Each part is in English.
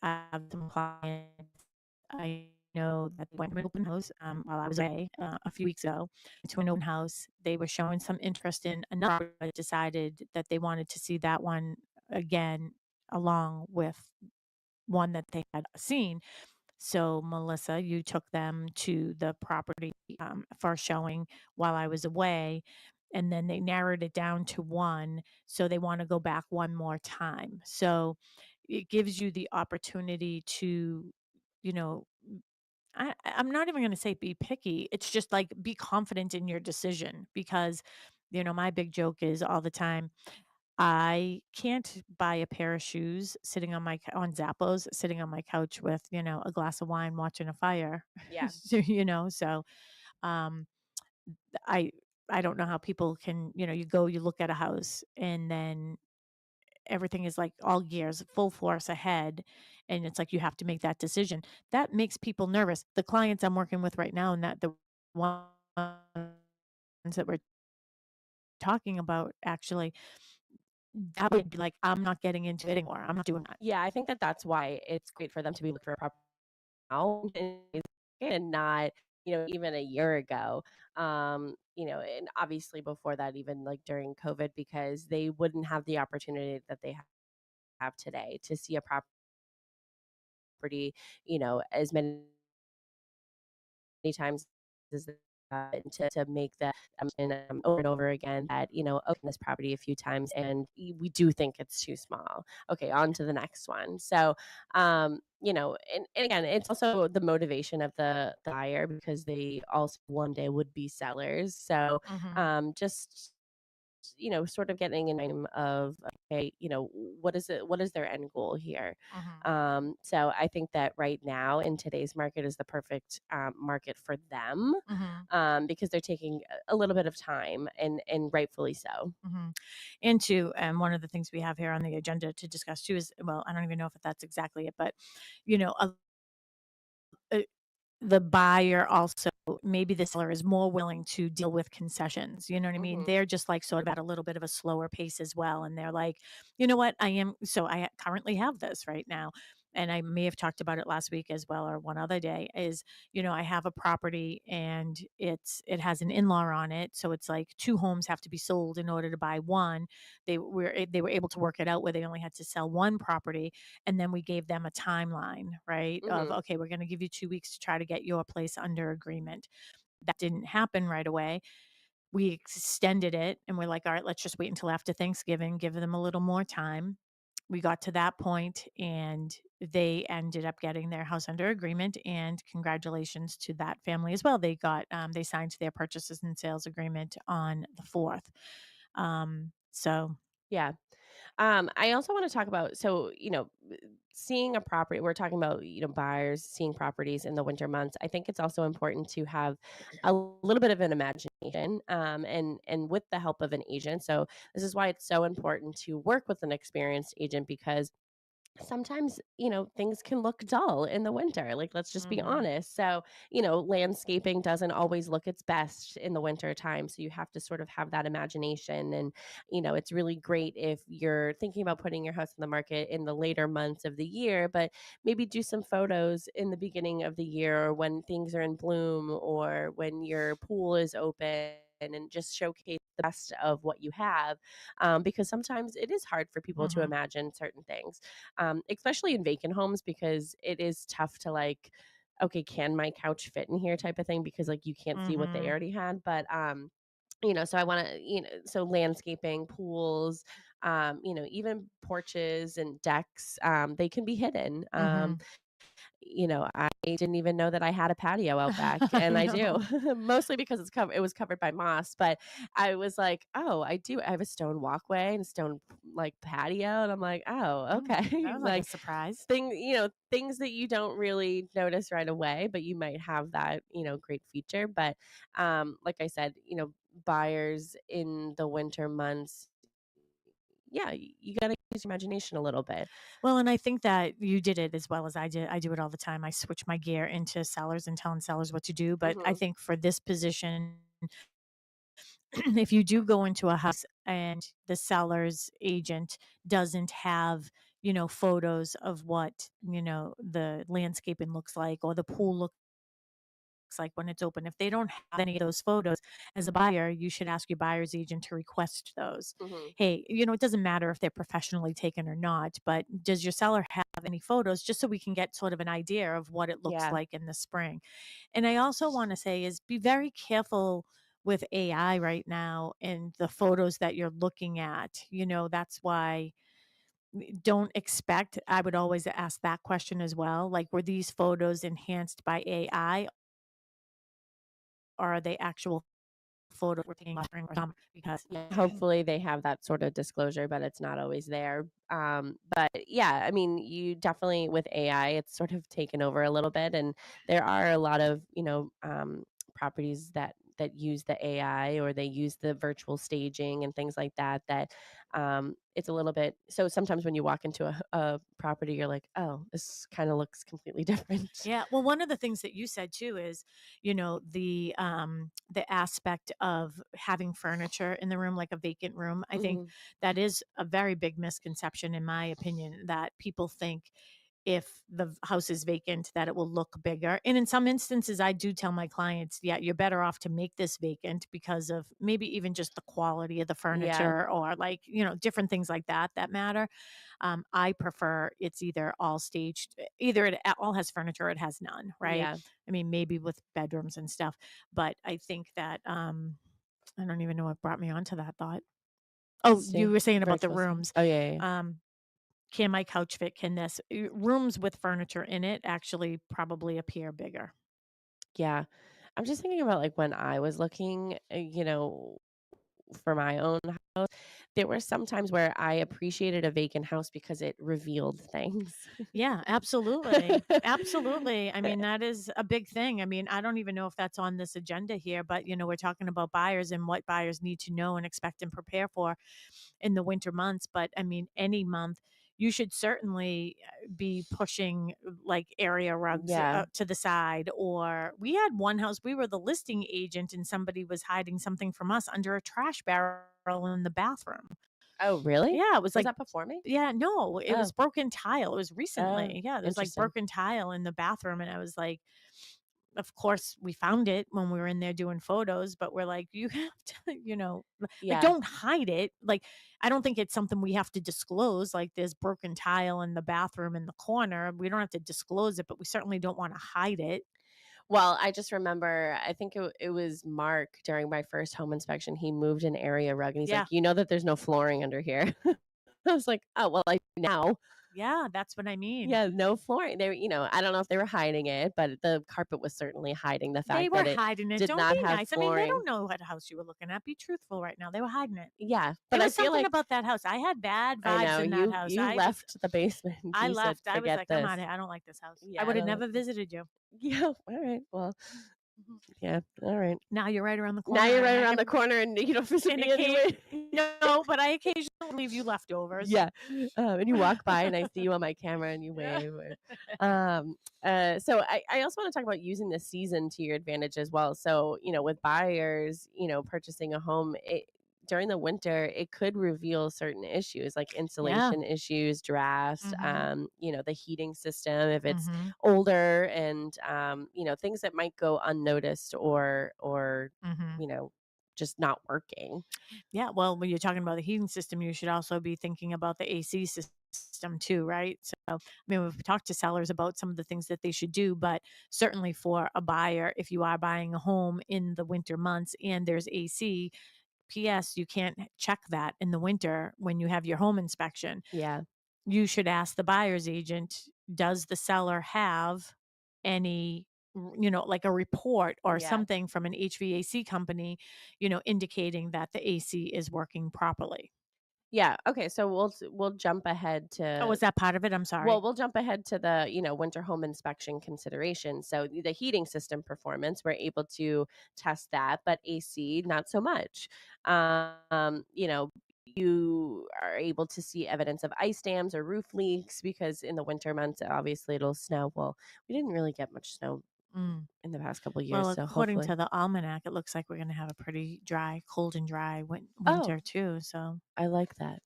I have some clients I know that they went to an open house while I was away a few weeks ago to an open house. They were showing some interest in another, but decided that they wanted to see that one again along with one that they had seen. So, Melissa, you took them to the property for a showing while I was away, and then they narrowed it down to one. So, they want to go back one more time. So, it gives you the opportunity to, you know, I'm not even going to say be picky. It's just like be confident in your decision because, my big joke is all the time I can't buy a pair of shoes sitting on on Zappos, sitting on my couch with, a glass of wine watching a fire. Yeah. So, um, I I don't know how people can, you go, you look at a house and then everything is like all gears, full force ahead, and it's like you have to make that decision. That makes people nervous. The clients I'm working with right now and that the ones that we're talking about actually, that would be like, "I'm not getting into it anymore. I'm not doing that." Yeah, I think that that's why it's great for them to be looking for a property now and not, even a year ago. And obviously before that, even like during COVID, because they wouldn't have the opportunity that they have today to see a property, as many times as to make the over and over again that open this property a few times and we do think it's too small. Okay, on to the next one. So and again, it's also the motivation of the buyer because they also one day would be sellers. So Mhm, just sort of getting in mind of, okay, what is their end goal here? mhm, So I think that right now in today's market is the perfect market for them mhm, because they're taking a little bit of time and rightfully so. mhm. And two, one of the things we have here on the agenda to discuss too is, well, I don't even know if that's exactly it, but, you know, a uh, the buyer also maybe the seller is more willing to deal with concessions, you know what I mean? Hmm. They're just, like, sort of at a little bit of a slower pace as well, and they're like, "You know what? I currently have this right now," and I may have talked about it last week as well or one other day, is, I have a property and it has an in-law on it, so it's like 2 homes have to be sold in order to buy 1. They were able to work it out where they only had to sell 1 property, and then we gave them a timeline, right? Of, Hmm. okay, we're going to give you 2 weeks to try to get your place under agreement. That didn't happen right away. We extended it and we're like, all right, let's just wait until after Thanksgiving, give them a little more time. We got to that point and they ended up getting their house under agreement, and congratulations to that family as well. They signed their purchases and sales agreement on the 4th. So Yeah. I also want to talk about seeing a property. We're talking about buyers seeing properties in the winter months. I think it's also important to have a little bit of an imagination, and with the help of an agent. So this is why it's so important to work with an experienced agent because sometimes things can look dull in the winter, like let's just be mhm, honest. So landscaping doesn't always look its best in the winter time, so you have to sort of have that imagination. And it's really great if you're thinking about putting your house in the market in the later months of the year, but maybe do some photos in the beginning of the year or when things are in bloom or when your pool is open, and just showcase the best of what you have, because sometimes it is hard for people to mhm, imagine certain things, especially in vacant homes because it is tough to like, okay, can my couch fit in here type of thing because like you can't see what they mhm, already had. But so I want to, so landscaping, pools, even porches and decks, they can be hidden. mhm. I didn't even know that I had a patio out back, I and I do. know. Mostly because it was covered by moss, but I was like, "Oh, I do. I have a stone walkway and stone, like, patio," and I'm like, "Oh, That okay." was like a Like, surprise. things that you don't really notice right away, but you might have that, great feature. But, like I said, buyers in the winter months, yeah, you gotta use your imagination a little bit. Well, and I think that you did it as well as I did. I do it all the time. I switch my gear into sellers and telling sellers what to do. But I Mhm. think for this position, if you do go into a house and the seller's agent doesn't have, photos of what, the landscaping looks like or the pool looks like when it's open. If they don't have any of those photos, as a buyer, you should ask your buyer's agent to request those. Mhm. Hey, it doesn't matter if they're professionally taken or not, but does your seller have any photos just so we can get sort of an idea of what it looks Yeah. like in the spring? And I also want to say is be very careful with AI right now and the photos that you're looking at. That's why don't expect, I would always ask that question as well. Like, were these photos enhanced by AI or are they actual photos we're taking last spring or summer? Because Yeah, hopefully they have that sort of disclosure, but it's not always there. But yeah, I mean, you definitely with AI, it's sort of taken over a little bit, and there are a lot of properties that use the AI or they use the virtual staging and things like that. That it's a little bit. So sometimes when you walk into a property, you're like, oh, this kind of looks completely different. yeah, well, one of the things that you said too is, the aspect of having furniture in the room, like a vacant room. I think Mhm. that is a very big misconception, in my opinion, that people think if the house is vacant that it will look bigger. And in some instances, I do tell my clients, yeah, you're better off to make this vacant because of maybe even just the quality of the Yeah, furniture or like, different things like that that matter. I prefer it's either all staged, either it all has furniture or it has none, right? yeah. I mean, maybe with bedrooms and stuff, but I think that I don't even know what brought me onto that thought. Oh, you Stay were saying about the virtual. rooms. Oh yeah, yeah, yeah. Um, can my couch fit? Can this rooms with furniture in it actually probably appear bigger? Yeah. I'm just thinking about, like, when I was looking, for my own house, there were some times where I appreciated a vacant house because it revealed things. Yeah, absolutely. Absolutely. I mean, that is a big thing. I mean, I don't even know if that's on this agenda here, but we're talking about buyers and what buyers need to know and expect and prepare for in the winter months. But I mean, any month, you should certainly be pushing like area rugs Yeah. to the side. Or we had one house, we were the listing agent, and somebody was hiding something from us under a trash barrel in the bathroom. Oh, really? Yeah, it was Was like, that before me? yeah, no, it was Oh, broken tile. It was oh, recently. Yeah, there's like interesting. broken tile in the bathroom, and I was like, of course, we found it when we were in there doing photos, but we're like, you have to, like, Yeah. don't hide it. Like, I don't think it's something we have to disclose. Like, there's broken tile in the bathroom in the corner. We don't have to disclose it, but we certainly don't want to hide it. Well, I just remember, I think it was Mark during my first home inspection, he moved an area rug, and he's like, Yeah. "You know that there's no flooring under here?" I was like, "Oh, well, I do now." Yeah, that's what I mean. Yeah, no flooring. I don't know if they were hiding it, but the carpet was certainly hiding the They fact were that it hiding it. did Don't not be have nice. I mean, they don't flooring. know what house you were looking at. Be truthful right now. They were hiding it. Yeah, There but I was feel something like about that house. I had bad I vibes know in that you house. you left the basement. I You said, left. I was "Forget like, "I'm this." outta here. I don't like this house." I Yeah, I would have don't like never this. visited you. Yeah, alright, well, Mhm. yeah, alright. Now you're right around the Now corner you're and right I around the can corner and you don't visit and me occasion anyway. no, but I occasionally leave you leftovers. Yeah, and you walk by and I see you on my camera and you Yeah. wave so I also wanna talk about using the season to your advantage as well. So, with buyers, purchasing a home, during the winter, it could reveal certain issues like Yeah. insulation issues, drafts, Mhm. the heating system if it's Mhm. older and, things that might go unnoticed or, Mhm. you know, just not working. Yeah, well, when you're talking about the heating system, you should also be thinking about the AC system too, right? So, I mean, we've talked to sellers about some of the things that they should do, but certainly for a buyer, if you are buying a home in the winter months and there's AC, PS, you can't check that in the winter when you have your home inspection. Yeah. You should ask the buyer's agent, does the seller have any, like a report or Yeah. something from an HVAC company, indicating that the AC is working properly. Yeah, okay, so we'll jump ahead Oh, was to that part of it? I'm well, sorry. we'll jump ahead to the, winter home inspection consideration. So the heating system performance, we're able to test that, but AC, not so much. You are able to see evidence of ice dams or roof leaks because in the winter months, obviously it'll snow. Well, we didn't really get much snow Mm. in the past couple years, Well, so according hopefully. to the almanac, it looks like we're going to have a pretty dry, cold and dry Oh, winter too. So, I like that.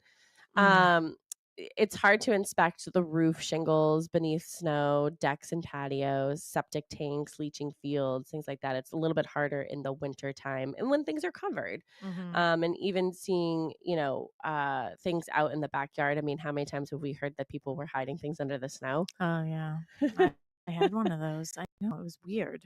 mm. Um it's hard to inspect the roof shingles beneath snow, decks and patios, septic tanks, leaching fields, things like that. It's a little bit harder in the winter time and when things are covered. Mhm. And even seeing, things out in the backyard. I mean, how many times have we heard that people were hiding things under the snow? Oh, yeah. I had one of those. I know, it was weird.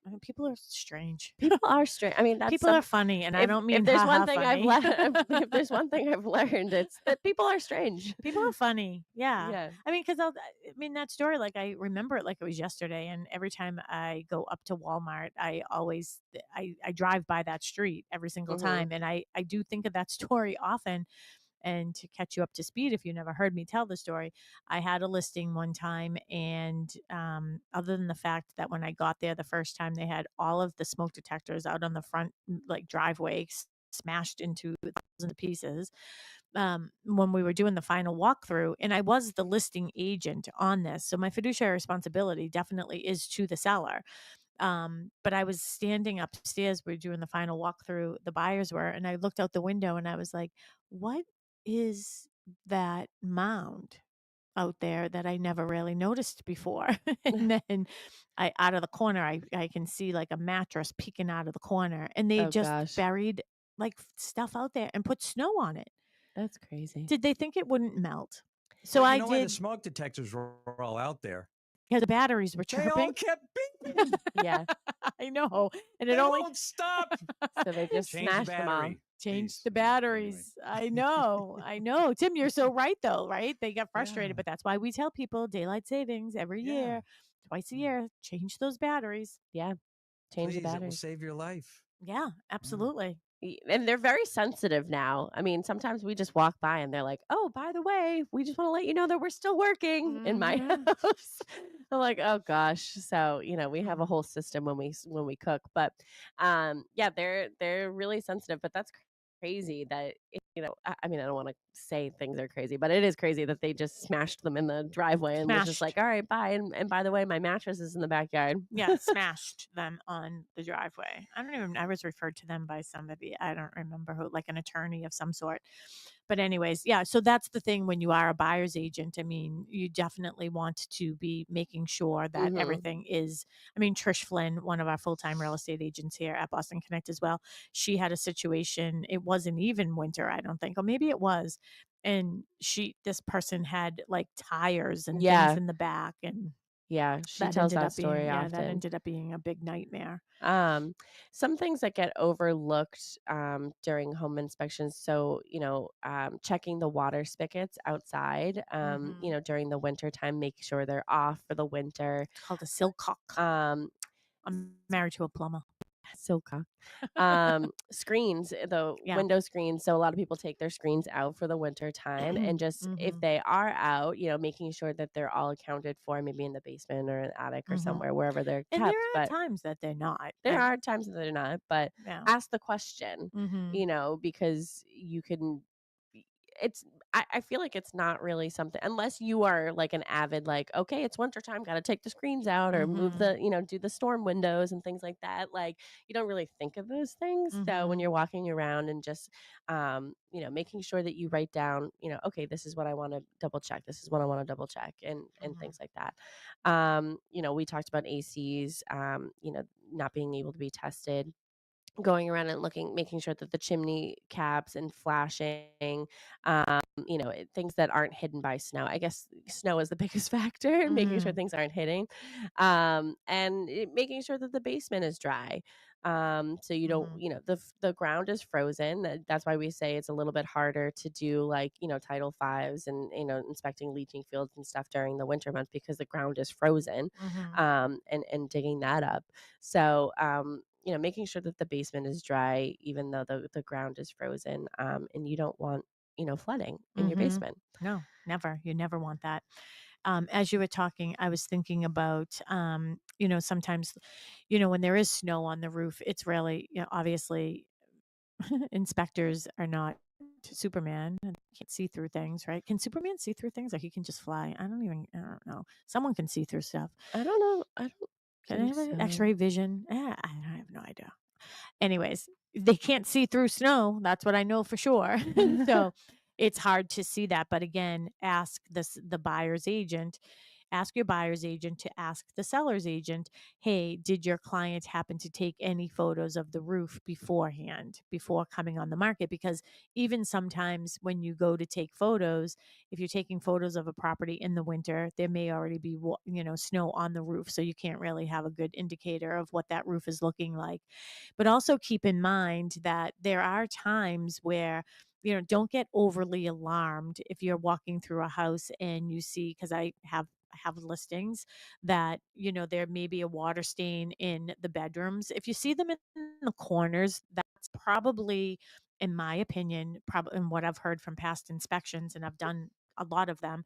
I mean, people are strange. People are strange. I mean, that's People are some funny, and I don't if mean there's "ha one ha" thing I've funny. learned, if there's one thing I've learned, it's that people are strange. People are funny, yeah. Yeah. I mean, 'cause I mean, that story, like, I remember it like it was yesterday, and every time I go up to Walmart, I always I drive by that street every single Mhm. time, and I do think of that story often. And to catch you up to speed, if you never heard me tell the story, I had a listing one time, and other than the fact that when I got there the first time, they had all of the smoke detectors out on the front, like driveway, smashed into thousands of pieces. When we were doing the final walkthrough, and I was the listing agent on this, so my fiduciary responsibility definitely is to the seller. But I was standing upstairs, we are doing the final walkthrough, the buyers were, and I looked out the window and I was like, "What is that mound out there that I never really noticed before?" And then I out of the corner, I can see like a mattress peeking out of the corner, and they Oh just gosh, buried like stuff out there and put snow on it. that's crazy. Did they think it wouldn't melt? So Well, you I know why the did, smoke detectors were all out there? yeah, the batteries were They all chirping. kept beeping. Yeah. I know, and it They only won't stop. So they just Change the smashed them all. battery, change please. the Yeah. Anyway. batteries. I know, I know. Tim, you're so right though, right? They get frustrated, Yeah. but that's why we tell people daylight savings every Yeah. year, twice a Mm. year, change those batteries. Yeah, change the Please, it will batteries. save your life. Yeah, Yeah. absolutely. And they're very sensitive now. I mean, sometimes we just walk by and they're like, "Oh, by the way, we just want to let you know that we're still working in my Mhm. house." I'm like, "Oh gosh." So, we have a Mhm. whole system when we cook, but yeah, they're really sensitive, but that's crazy that I mean, I don't want to say things are crazy, but it is crazy that they just smashed them in the driveway and was just Smashed. like, "All right, bye." And by the way, my mattress is in the backyard. Yeah, smashed them on the driveway. I was referred to them by somebody, I don't remember who, like an attorney of some sort. But anyways, yeah, so that's the thing when you are a buyer's agent. I mean, you definitely want to be making sure that Mhm. everything is. I mean, Trish Flynn, one of our full-time real estate agents here at Boston Connect as well, she had a situation, it wasn't even winter, I don't think, or maybe it was. And this person had like tires and things Yeah. in the back, and Yeah, she that tells ended that up being story yeah, that often. ended up being a big nightmare. Um, some things that get overlooked during home inspections. So, checking the water spigots outside, Mhm. during the winter time, make sure they're off for the winter. It's called a silcock. Um, I'm married to a plumber. Silca. Screens, the Yeah. window screens. So a lot of people take their screens out for the winter time and just if Mhm. they are out, making sure that they're all accounted for, maybe in the basement or an attic or Mhm. somewhere, wherever they're And kept. there are But times that they're not, there and are times that they're not, but yeah. ask the question, Mhm. because you can it's I feel like it's not really something unless you are like an avid, like, okay, it's wintertime, gotta take the screens out or move Mhm. do the storm windows and things like that. Like you don't really think of those things. So when Mhm. you're walking around and just making sure that you write down, okay, this is what I want to double check. This is what I want to double check and Mhm. things like that. We talked about ACs, not being able to be tested, going around and looking, making sure that the chimney caps and flashing, things that aren't hidden by snow. I guess snow is the biggest factor, making sure Mhm. things aren't hitting, and making sure that the basement is dry. So you don't, Mhm. the ground is frozen. That's why we say it's a little bit harder to do like Title Fives and inspecting leaching fields and stuff during the winter months because the ground is frozen, Mhm. and digging that up. So, making sure that the basement is dry, even though the ground is frozen, and you don't want, flooding in your Mhm. basement. No, never. You never want that. As you were talking, I was thinking about, sometimes, when there is snow on the roof, it's really, obviously, inspectors are not Superman and can't see through things, right? Can Superman see through things, or he can just fly? I don't know. Someone can see through stuff. I don't know. I don't Can think anybody so. X-ray vision? I have no idea. Anyways, they can't see through snow. That's what I know for sure. So it's hard to see that. But again, the buyer's agent, ask your buyer's agent to ask the seller's agent, hey, did your client happen to take any photos of the roof beforehand, before coming on the market? Because even sometimes when you go to take photos, if you're taking photos of a property in the winter, there may already be snow on the roof, so you can't really have a good indicator of what that roof is looking like. But also keep in mind that there are times where, don't get overly alarmed if you're walking through a house and you see, because I have listings that, there may be a water stain in the bedrooms. If you see them in the corners, that's probably, in my opinion, probably, and what I've heard from past inspections, and I've done a lot of them,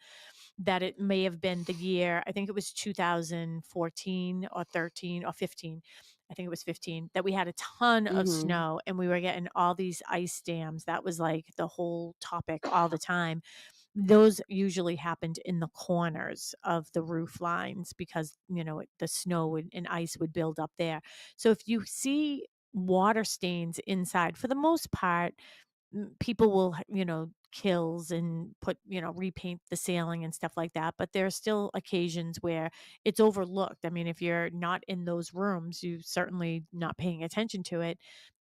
that it may have been the year, I think it was 2014 or 13 or 15. I think it was 15, that we had a ton of Mhm. snow and we were getting all these ice dams. That was like the whole topic all the time. Those usually happened in the corners of the roof lines because, the snow and ice would build up there. So if you see water stains inside, for the most part, people will, kills and repaint the ceiling and stuff like that. But there are still occasions where it's overlooked. I mean, if you're not in those rooms, you certainly not paying attention to it.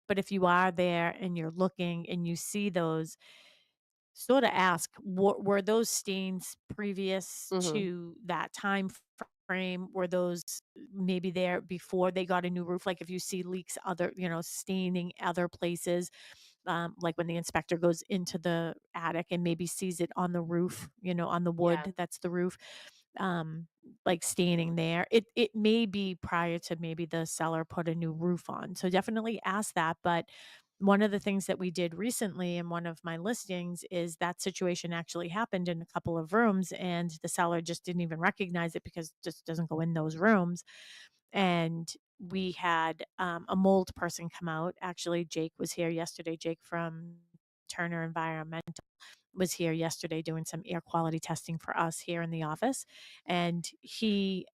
But if you are there and you're looking and you see those, sort of ask, were those stains previous Mhm. to that time frame? Were those maybe there before they got a new roof? Like if you see leaks, other, staining other places, like when the inspector goes into the attic and maybe sees it on the roof, on the Yeah. wood that's the roof, um, like staining there. It may be prior to maybe the seller put a new roof on. So definitely ask that. But one of the things that we did recently in one of my listings is that situation actually happened in a couple of rooms, and the seller just didn't even recognize it because it just doesn't go in those rooms. And we had a mold person come out. Actually, Jake was here yesterday. Jake from Turner Environmental was here yesterday doing some air quality testing for us here in the office. And he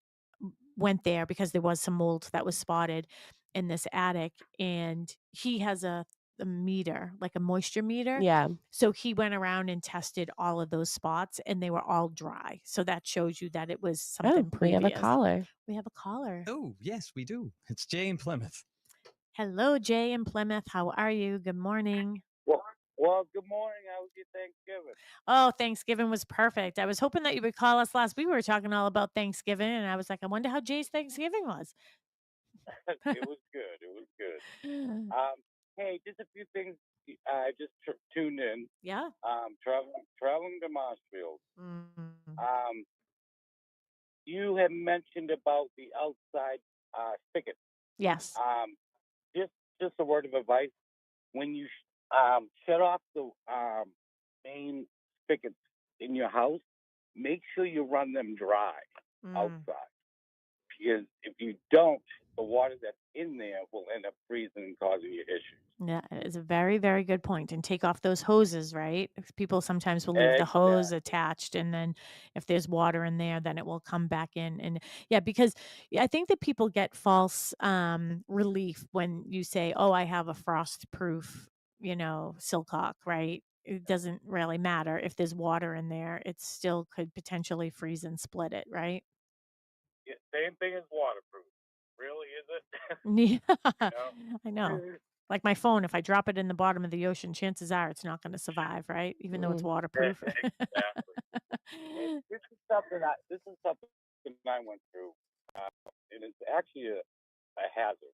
went there because there was some mold that was spotted in this attic. And he has a meter, like a moisture meter. Yeah. So he went around and tested all of those spots and they were all dry. So that shows you that it was Oh, something we have a previous. caller. We have a caller. Oh, yes, we do. It's Jay in Plymouth. Hello, Jay in Plymouth. How are you? Good morning. Well, well, good morning. How was your Thanksgiving? Oh, Thanksgiving was perfect. I was hoping that you would call us last week. We were talking all about Thanksgiving, and I was like, I wonder how Jay's Thanksgiving was. It was good. It was good. Hey, just a few things. I just tuned in. Yeah. Traveling to Marshfield. Mm. Um, you had mentioned about the outside spigot. Yes. Um, just just a word of advice: when you shut off the main spigots in your house, make sure you run them dry Mm. outside. Because if you don't, the water that's in there will end up freezing and causing you issues. Yeah, it is a very, very good point. And take off those hoses, right? People sometimes will leave the hose Exactly. attached, and then if there's water in there, then it will come back in. And yeah, because I think that people get false relief when you say, "Oh, I have a frost-proof, silcock," right? It doesn't really matter if there's water in there; it still could potentially freeze and split it, right? Yeah, same thing as waterproof. Really, is it? Yeah, you know? I know. Like my phone, if I drop it in the bottom of the ocean, chances are it's not gonna survive, right? Even though it's Mm. waterproof. Exactly. And this is something I went through, and it's actually a hazard.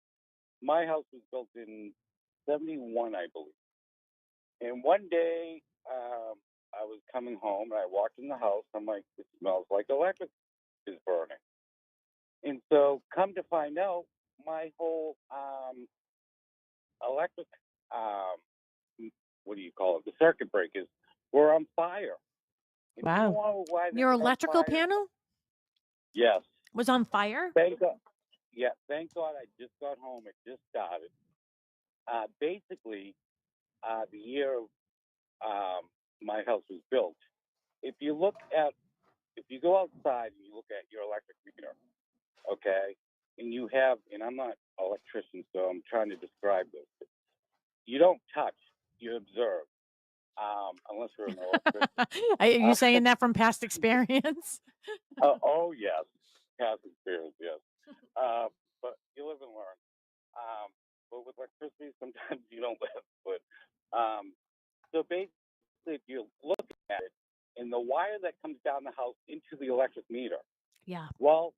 My house was built in '71, I believe. And one day, I was coming home and I walked in the house. I'm like, it smells like electric is burning. And so, come to find out, my whole electric, um, what do you call it? The circuit breakers were on fire. And do you Wow. know why they Your were on electrical fire? panel Yes. was on fire? Thank God. Yeah, thank God I just got home. It just started. Basically, the year um, my house was built, if you look at, if you go outside and you look at your electric meter, okay, and you have, and I'm not an electrician, so I'm trying to describe this. You don't touch, you observe. unless you're an electrician. Are you Uh, saying that from past experience? oh yes, past experience, yes. Uh, but you live and learn. But with electricity, sometimes you don't live. But so basically, if you look at it, and the wire that comes down the house into the electric meter. Yeah. Well,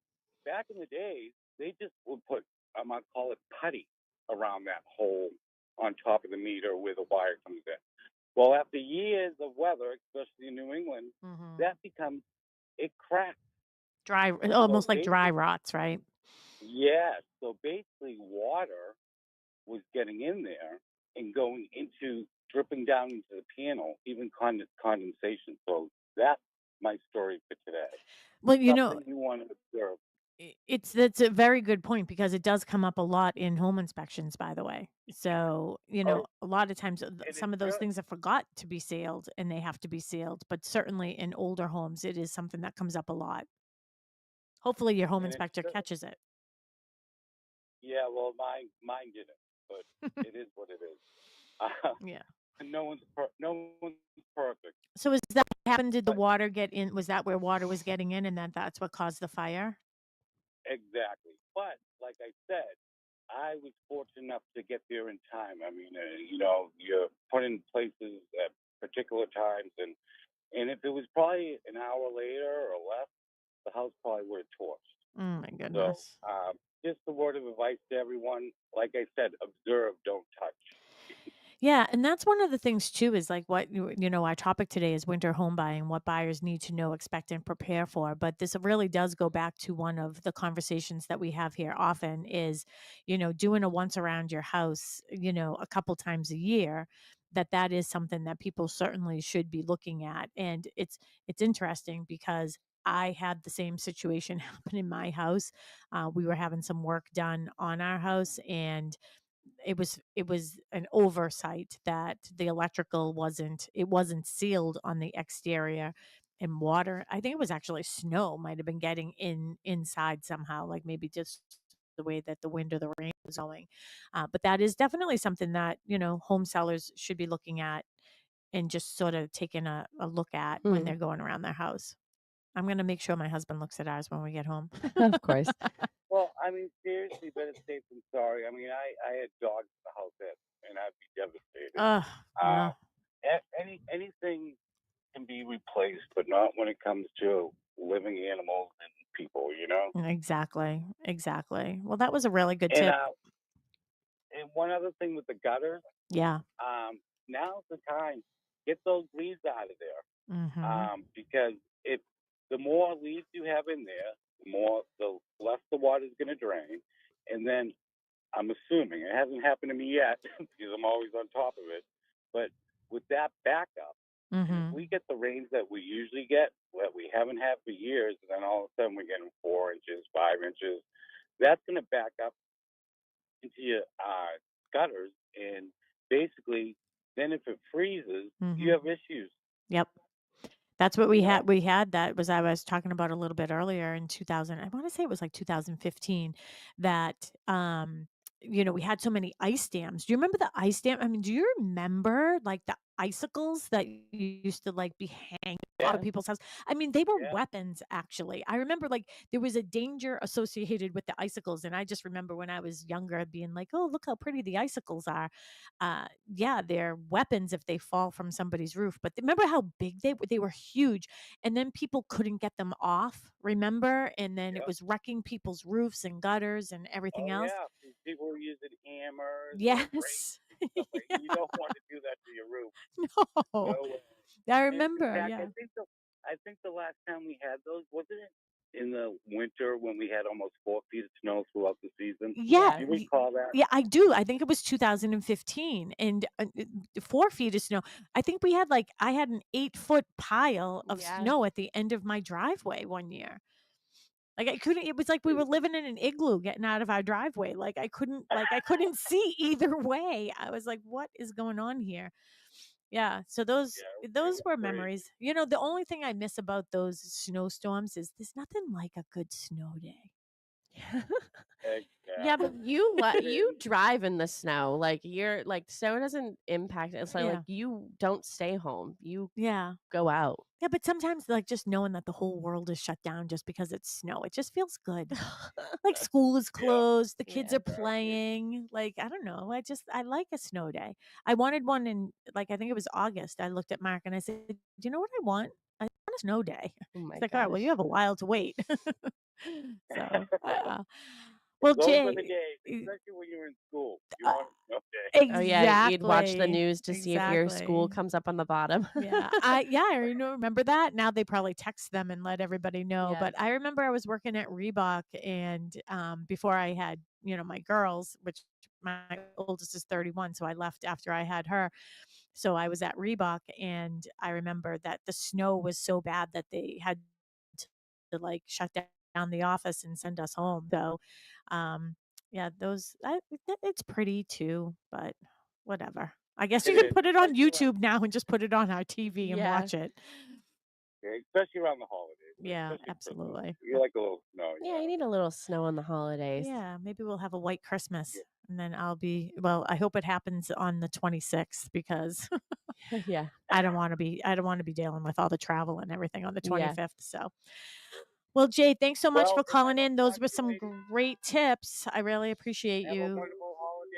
back in the days, they just would put, I'm gonna call it putty around that hole on top of the meter where the wire comes in. Well, after years of weather, especially in New England, Hmm. that becomes it cracks. Dry, So almost like dry basically, rots, right? yeah. So basically, water was getting in there and going into dripping down into the panel, even condensation. So that's my story for today. Well, Something you want to observe. that's a very good point because it does come up a lot in home inspections, by the way. So, Oh, a lot of times and it's some of those good. things are forgot to be sealed and they have to be sealed, but certainly in older homes, it is something that comes up a lot. Hopefully your home And it's inspector good. catches it. Yeah, well, mine didn't, but it is what it is. Uh, Yeah. no one's perfect. So is that what happened? Did the But water get in? Was that where water was getting in and that's what caused the fire? exactly. But like I said, I was fortunate enough to get there in time. I mean, you're put in places at particular times, and if it was probably an hour later or less, the house probably would have torched. Oh my So, goodness. just a word of advice to everyone. Like I said, observe, don't touch. Yeah, and that's one of the things too is like what our topic today is winter home buying, what buyers need to know, expect, and prepare for. But this really does go back to one of the conversations that we have here often is, doing a once around your house, a couple times a year. That is something that people certainly should be looking at. And it's interesting because I had the same situation happen in my house. We were having some work done on our house and it was an oversight that the electrical wasn't sealed on the exterior, and water, I think it was actually snow, might have been getting inside somehow, like maybe just the way that the wind or the rain was going. But that is definitely something that home sellers should be looking at and just sort of taking a look at when Hmm. they're going around their house. I'm going to make sure my husband looks at ours when we get home. Of course. Well, I mean, seriously, better safe than sorry. I mean, I had dogs in the house, and I'd be devastated. Ugh, Uh, yeah. anything can be replaced, but not when it comes to living animals and people. Exactly, exactly. Well, that was a really good And tip. one other thing with the gutters, Yeah. now's the time. Get those leaves out of there. Mhm. Because if the more leaves you have in there, the less the water's going to drain. And then I'm assuming it hasn't happened to me yet because I'm always on top of it. But with that backup, and if Mhm. we get the rains that we usually get, that we haven't had for years, and then all of a sudden we're getting 4 inches, 5 inches, that's going to back up into your gutters, and basically, then if it freezes, you Mhm. have issues. Yep. That's what we You know, had. We had that was I was talking about a little bit earlier in 2000. I want to say it was like 2015 that we had so many ice dams. Do you remember the ice dam? I mean, do you remember like the icicles that used to like be hanging out of Yeah. people's house? I mean, they were yeah. weapons actually. I remember like there was a danger associated with the icicles and I just remember when I was younger being like, "Oh, look how pretty the icicles are." Yeah, they're weapons if they fall from somebody's roof. But remember how big they were? They were huge, and then people couldn't get them off. Remember, and then it Yep. was wrecking people's roofs and gutters and everything Oh else. yeah, people were using hammers or rakes Yes, and stuff like. You don't want to do that to your roof. no, No way. I In remember. fact, Yeah, I think the last time we had those wasn't it in the winter when we had almost 4 feet of snow throughout the season. yeah, Yeah. Do you recall that? yeah. I do. I think it was 2015, and 4 feet of snow. I think we had like I had an 8 foot pile of Yeah. snow at the end of my driveway one year. Like, I couldn't it was like we were living in an igloo getting out of our driveway. I couldn't see either way. I was like, "What is going on here?" Yeah, so those Yeah, it those was were crazy. memories. The only thing I miss about those snowstorms is there's nothing like a good snow day. Yeah, but Exactly. you drive in the snow. Like you're like snow doesn't impact it. It's like Yeah. you don't stay home. You Yeah. go out. Yeah, but sometimes, like, just knowing that the whole world is shut down just because it's snow, it just feels good. Like, school is Yeah, closed, the kids Yeah. are exactly. playing, like, I don't know, I like a snow day. I wanted one in, like, I think it was August. I looked at Mark and I said, "Do you know what I want? I want a snow day." Oh He's my like, "Alright, well, you gosh. have a while to wait." So, well, Those were the Jay, days, e especially when you were in school. You uh, want a snow day. Oh yeah, you'd watch the exactly, news to see if your school exactly. comes up on the bottom. I remember that. Now they probably text them and let everybody know. Yes. But I remember I was working at Reebok, and before I had, my girls, which my oldest is 31, so I left after I had her. So I was at Reebok, and I remember that the snow was so bad that they had like shut down the office and send us home. So, yeah, it's pretty too, but whatever. I guess It you can is, put it on especially around, YouTube now and just put it on our TV and Yeah. watch it. especially around the holidays, Yeah, especially Christmas. absolutely. You like a little snow, Yeah, you need a little snow on the holidays. Yeah, maybe we'll have a white Christmas, Yeah. and then well, I hope it happens on the 26th because Yeah. I don't want to be dealing with all the travel and everything on the Yeah. 25th. So, well, Jay, thanks so much Well, for if I calling don't in. talk Those were to you some ladies, great tips. I really appreciate have a you. wonderful holiday.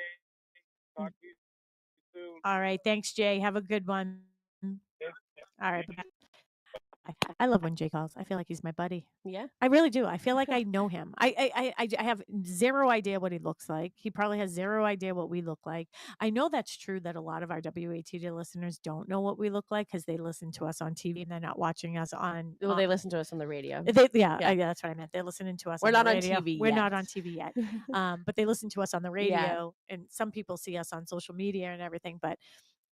Mm. Talk to you soon. All right. Thanks, Jay. Have a good one. All right. Bye. I love when Jay calls. I feel like he's my buddy. Yeah. I really do. I feel like I know him. I have zero idea what he looks like. He probably has zero idea what we look like. I know that's true that a lot of our WATD listeners don't know what we look like because they listen to us on TV and they're not watching us on. Well, they listen to us on the radio. Yeah, Yeah. that's what I meant. They're listening to us We're on the not on radio. TV We're yet. not on TV yet, but they listen to us on the Yeah. radio, and some people see us on social media and everything. But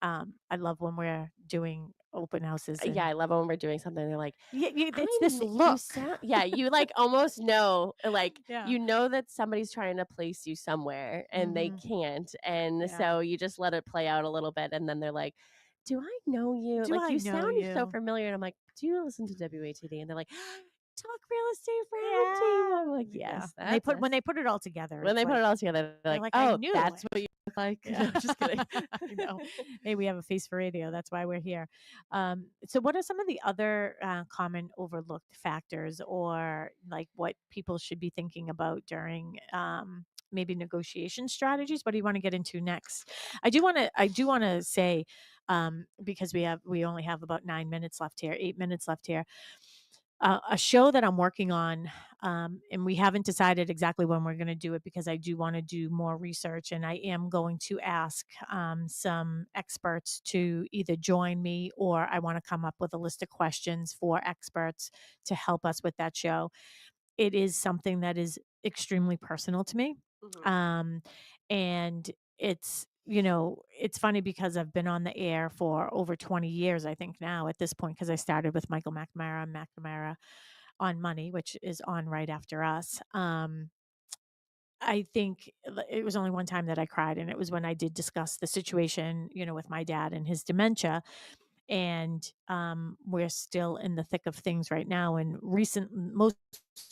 I love when we're doing open houses. And Yeah, I love when we're doing something. They're like, yeah, it's I this you look. sound yeah, you like almost know like Yeah. you know that somebody's trying to place you somewhere and they Mhm. can't. And Yeah. so you just let it play out a little bit and then they're like, "Do I know you? Do Like I you know sound so you? familiar." And I'm like, "Do you listen to WATD?" And they're like, "Talk real estate for Yeah. I'm like, Yeah. "Yes, And they that's put us." when they put it all together, When it's they put like it all together, they're they're like, like, I "Oh, knew that's it. what you look like." Yeah. I'm just kidding. I know. Hey, we have a face for radio. That's why we're here. So, what are some of the other common overlooked factors, or like what people should be thinking about during maybe negotiation strategies? What do you want to get into next? I do want to say because we only have about 9 minutes left here, 8 minutes left here. A show that I'm working on, and we haven't decided exactly when we're going to do it because I do want to do more research, and I am going to ask some experts to either join me or I want to come up with a list of questions for experts to help us with that show. It is something that is extremely personal to me. Mhm. And it's funny because I've been on the air for over 20 years, I think now at this point, because I started with Michael McNamara and McNamara on Money, which is on right after us. I think it was only one time that I cried, and it was when I did discuss the situation, with my dad and his dementia. And we're still in the thick of things right now. And most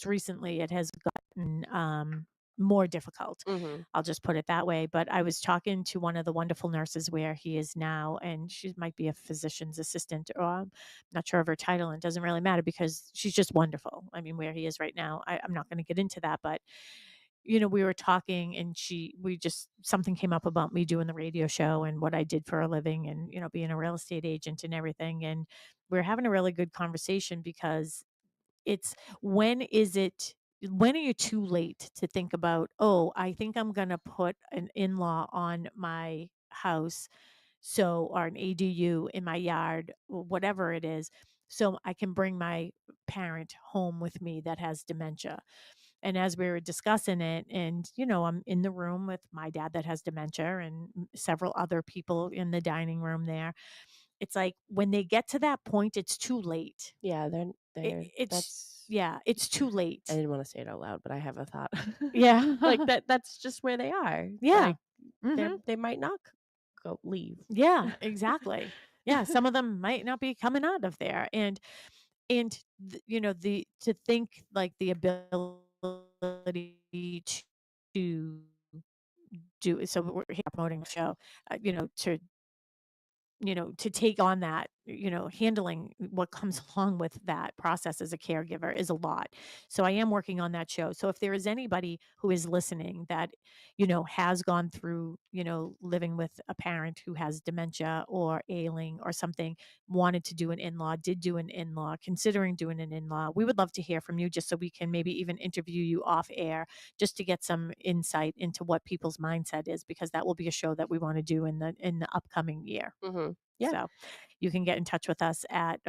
recently, it has gotten more difficult. Mhm. I'll just put it that way. But I was talking to one of the wonderful nurses where he is now, and she might be a physician's assistant, or I'm not sure of her title, and it doesn't really matter because she's just wonderful. I mean, where he is right now, I'm not going to get into that, but we were talking, and something came up about me doing the radio show and what I did for a living, and being a real estate agent and everything. And we are having a really good conversation because it's when are you too late to think about, oh, I think I'm going to put an in-law on my house, or an ADU in my yard, or whatever it is, so I can bring my parent home with me that has dementia. And as we were discussing it, and I'm in the room with my dad that has dementia and several other people in the dining room there. It's like when they get to that point, it's too late. Yeah, It's that's yeah, it's too I late. didn't want to say it out loud, but I have a thought. Yeah. Like that's just where they are. Yeah. Like Hmm. they might not go leave. Yeah, exactly. Yeah, some of them might not be coming out of there. And the to think like the ability ability to do so. We're here promoting the show, to take on that, handling what comes along with that process as a caregiver is a lot. So I am working on that show. So if there is anybody who is listening that, has gone through, living with a parent who has dementia or ailing or something, wanted to do an in-law, did do an in-law, considering doing an in-law, we would love to hear from you just so we can maybe even interview you off air just to get some insight into what people's mindset is, because that will be a show that we want to do in the upcoming year. Hmm. Yeah. So you can get in touch with us at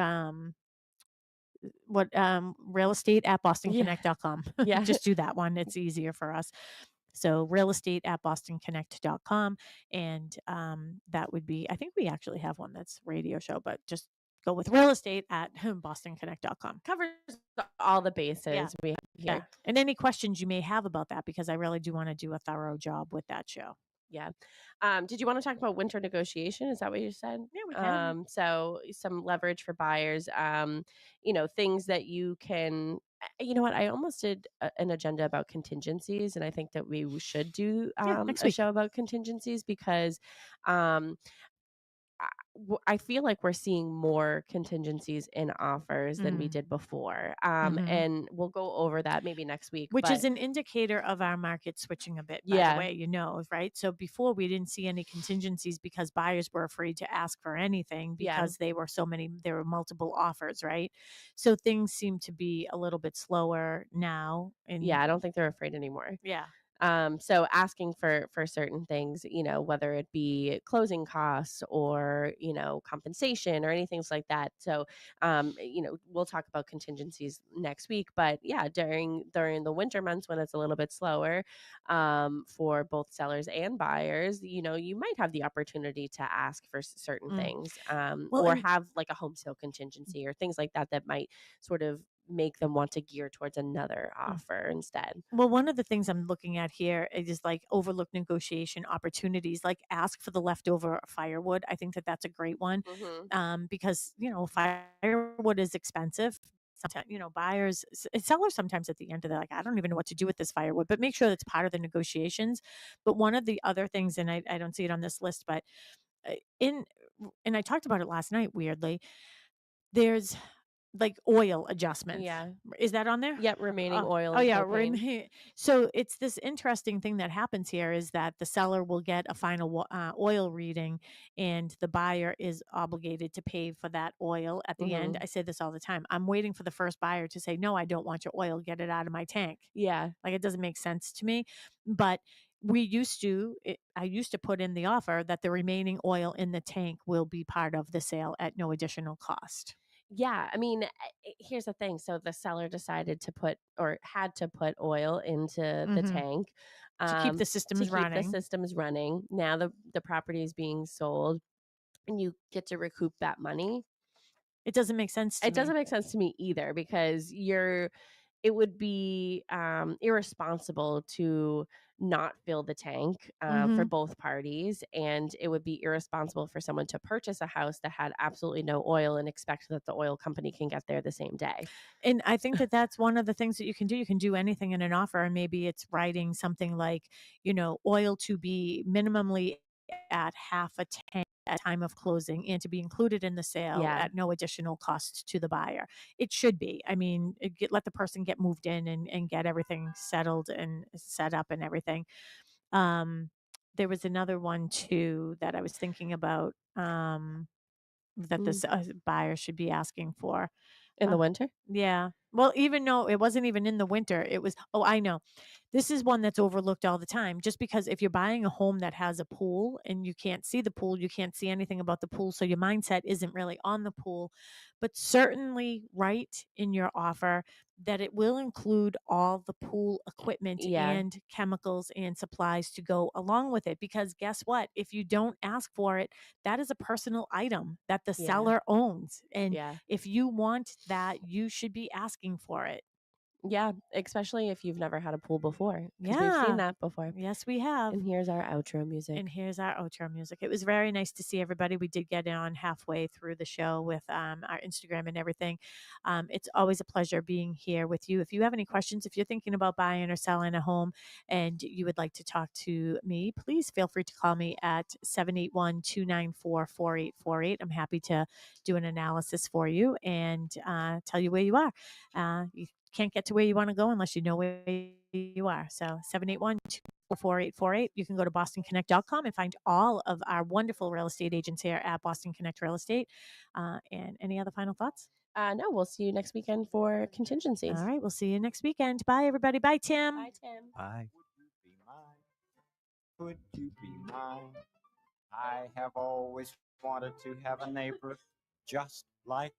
real estate at Yeah. bostonconnect.com. Yeah. Just do that one. It's easier for us. So real estate at bostonconnect.com. And that would be, I think we actually have one that's radio show, but just go with real estate at bostonconnect.com. Covers all the Yeah. bases we have Yeah. here. And any questions you may have about that, because I really do want to do a thorough job with that show. Yeah. Did you want to talk about winter negotiation? Is that what you said? Yeah, we can. So some leverage for buyers, things that you can, you know what? I almost did an agenda about contingencies, and I think that we should do Next a week. show about contingencies because um, I feel like we're seeing more contingencies in offers than we did before. Mhm. And we'll go over that maybe next week. Which is But an indicator of our market switching a bit, by the yeah, way, right? So before we didn't see any contingencies because buyers were afraid to ask for anything Yeah. because there were multiple offers, right? So things seem to be a little bit slower now. yeah, I don't think they're afraid anymore. Yeah. So asking for certain things, whether it be closing costs or, compensation or anything like that. So, we'll talk about contingencies next week, but yeah, during the winter months when it's a little bit slower, for both sellers and buyers, you might have the opportunity to ask for certain things, Well, or and have like a home sale contingency or things like that that might sort of make them want to gear towards another offer instead. Well, one of the things I'm looking at here is like overlooked negotiation opportunities, like ask for the leftover firewood. I think that that's a great one, because firewood is expensive. Sometimes sellers sometimes at the end of they're like, I don't even know what to do with this firewood, but make sure that's part of the negotiations. But one of the other things, and I don't see it on this list, but uh, in and I talked about it last night. Weirdly, there's like oil adjustments. Yeah. Is that on there? Yep, remaining oil Oh and yeah, propane. so it's this interesting thing that happens here is that the seller will get a final oil reading, and the buyer is obligated to pay for that oil at the end. I say this all the time. I'm waiting for the first buyer to say, "No, I don't want your oil. Get it out of my tank." Yeah. Like it doesn't make sense to me, but I used to put in the offer that the remaining oil in the tank will be part of the sale at no additional cost. Yeah, I mean, here's the thing. So the seller decided to put or had to put oil into the Mhm. tank, To keep the to systems keep the running. systems running. Now the property is being sold and you get to recoup that money. It doesn't make sense to It doesn't me. make sense to me either because it would be irresponsible to not fill the tank for Mhm. both parties, and it would be irresponsible for someone to purchase a house that had absolutely no oil and expect that the oil company can get there the same day. And I think that that's one of the things that you can do. You can do anything in an offer, and maybe it's writing something like, oil to be minimally at half a tank at time of closing and to be included in the sale Yeah. at no additional cost to the buyer. It should be. I mean, let the person get moved in and get everything settled and set up and everything. Um, there was another one too that I was thinking about, that Mm. this buyer should be asking for. In the Uh, winter? yeah. Well, even though it wasn't even in the winter, it was, oh, I know. This is one that's overlooked all the time. Just because if you're buying a home that has a pool and you can't see the pool, you can't see anything about the pool. So your mindset isn't really on the pool. But certainly write in your offer that it will include all the pool equipment Yeah. and chemicals and supplies to go along with it. Because guess what? If you don't ask for it, that is a personal item that the Yeah. seller owns. And Yeah. if you want that, you should be asking for it. Yeah, especially if you've never had a pool before, 'cause we've Yeah. seen that before. Yes, we have. And here's our outro music. And here's our outro music. It was very nice to see everybody. We did get on halfway through the show with our Instagram and everything. It's always a pleasure being here with you. If you have any questions, if you're thinking about buying or selling a home and you would like to talk to me, please feel free to call me at 781 294 4848. I'm happy to do an analysis for you and tell you where you are. You can't get to where you want to go unless you know where you are. So 781 4848. You can go to bostonconnect.com and find all of our wonderful real estate agents here at Boston Connect Real Estate. And any other final thoughts? No, we'll see you next weekend for contingencies. All right. We'll see you next weekend. Bye, everybody. Bye, Tim. Bye, Tim. Bye. Would you be mine? I have always wanted to have a neighbor just like